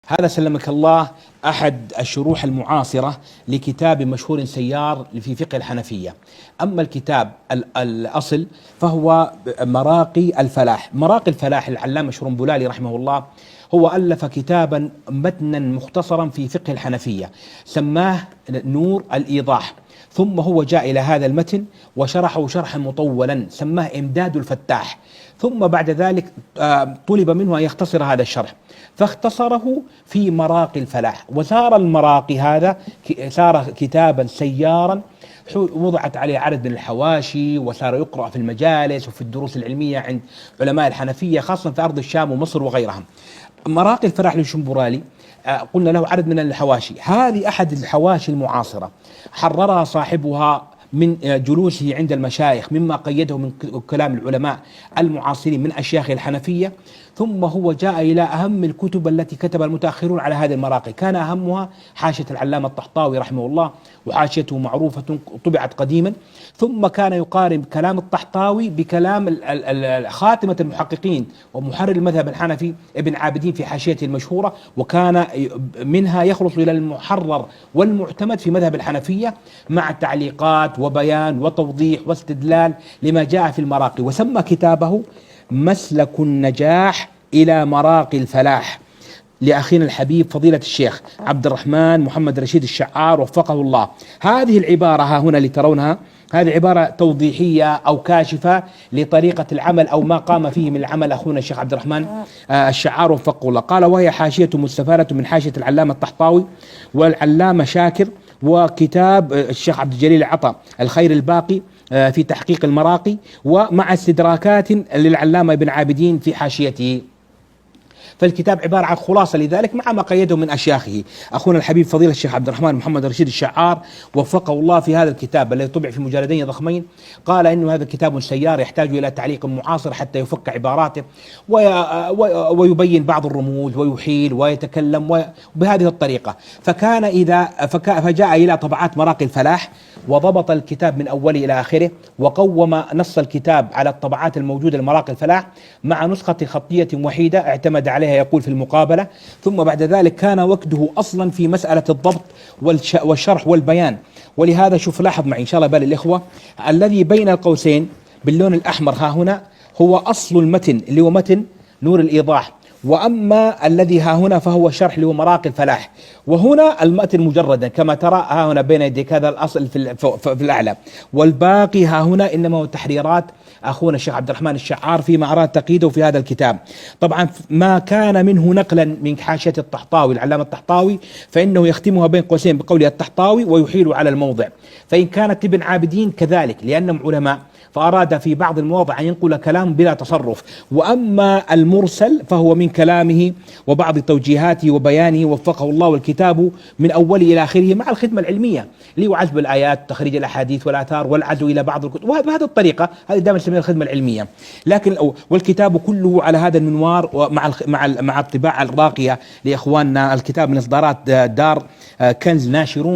هذا سلمك الله أحد الشروح المعاصرة لكتاب مشهور سيار في فقه الحنفية. أما الكتاب الأصل فهو مراقي الفلاح. مراقي الفلاح العلامة شرنبلالي رحمه الله هو ألف كتابا متنا مختصرا في فقه الحنفية سماه نور الإيضاح، ثم هو جاء إلى هذا المتن وشرحه شرحا مطولا سماه إمداد الفتاح، ثم بعد ذلك طلب منه أن يختصر هذا الشرح فاختصره في مراقي الفلاح، وصار المراقي هذا صار كتابا سيارا وضعت عليه عدد من الحواشي وصار يقرأ في المجالس وفي الدروس العلمية عند علماء الحنفية خاصة في أرض الشام ومصر وغيرها. مراقي الفلاح للشنبرالي قلنا له عدد من الحواشي، هذه أحد الحواشي المعاصرة حررها صاحبها من جلوسه عند المشايخ مما قيده من كلام العلماء المعاصرين من أشياخ الحنفية، ثم هو جاء إلى أهم الكتب التي كتبها المتأخرون على هذه المراقي. كان أهمها حاشية العلامة الطحطاوي رحمه الله، وحاشيته معروفة طبعت قديما، ثم كان يقارن كلام الطحطاوي بكلام خاتمة المحققين ومحرر المذهب الحنفي ابن عابدين في حاشيته المشهورة، وكان منها يخلص إلى المحرر والمعتمد في مذهب الحنفية مع تعليقات وبيان وتوضيح واستدلال لما جاء في المراقي، وسمى كتابه مسلك النجاح إلى مراقي الفلاح لأخينا الحبيب فضيلة الشيخ عبد الرحمن محمد رشيد الشعار وفقه الله. هذه العبارة ها هنا اللي ترونها هذه عبارة توضيحية أو كاشفة لطريقة العمل أو ما قام فيه من العمل أخونا الشيخ عبد الرحمن الشعار وفقه الله. قال: وهي حاشية مستفادة من حاشية العلامة الطحطاوي والعلامة شاكر، وكتاب الشيخ عبد الجليل عطا الخير الباقي في تحقيق المراقي، ومع استدراكات للعلامة ابن عابدين في حاشيته. فالكتاب عبارة عن خلاصة لذلك مع ما قيده من أشياخه أخونا الحبيب فضيلة الشيخ عبد الرحمن محمد رشيد الشعار وفقه الله. في هذا الكتاب الذي طبع في مجلدين ضخمين قال إنه هذا كتاب سيار يحتاج إلى تعليق معاصر حتى يفك عباراته ويبين بعض الرموز ويحيل ويتكلم بهذه الطريقة. فجاء إلى طبعات مراقي الفلاح وضبط الكتاب من أوله إلى آخره، وقوم نص الكتاب على الطبعات الموجودة لمراقي الفلاح مع نسخة خطية وحيدة اعتمد عليها يقول في المقابلة. ثم بعد ذلك كان وقته أصلا في مسألة الضبط والشرح والبيان، ولهذا شوف لاحظ معي إن شاء الله بال الإخوة الذي بين القوسين باللون الأحمر ها هنا هو أصل المتن اللي هو متن نور الإيضاح، وأما الذي ها هنا فهو شرح اللي هو مراقي الفلاح، وهنا المتن مجردا كما ترى ها هنا بين يديك هذا الأصل في الأعلى، والباقي ها هنا إنما هو تحريرات أخونا الشيخ عبد الرحمن الشعار فيما أراد تقييده في هذا الكتاب. طبعا ما كان منه نقلا من حاشية الطحطاوي العلامة الطحطاوي فإنه يختمها بين قوسين بقول الطحطاوي ويحيل على الموضع، فإن كانت ابن عابدين كذلك لأنهم علماء فأراد في بعض المواضع أن ينقل كلام بلا تصرف، وأما المرسل فهو من كلامه وبعض توجيهاته وبيانه وفقه الله، والكتاب من أوله إلى آخره مع الخدمة العلمية اللي هو عزب الآيات تخريج الأحاديث والآثار والعزو إلى بعض الكتب، وبهذه الطريقة هذه دائما نسميها الخدمة العلمية. لكن والكتاب كله على هذا المنوار مع الطباعة الراقية لإخواننا، الكتاب من إصدارات دار كنز ناشرون.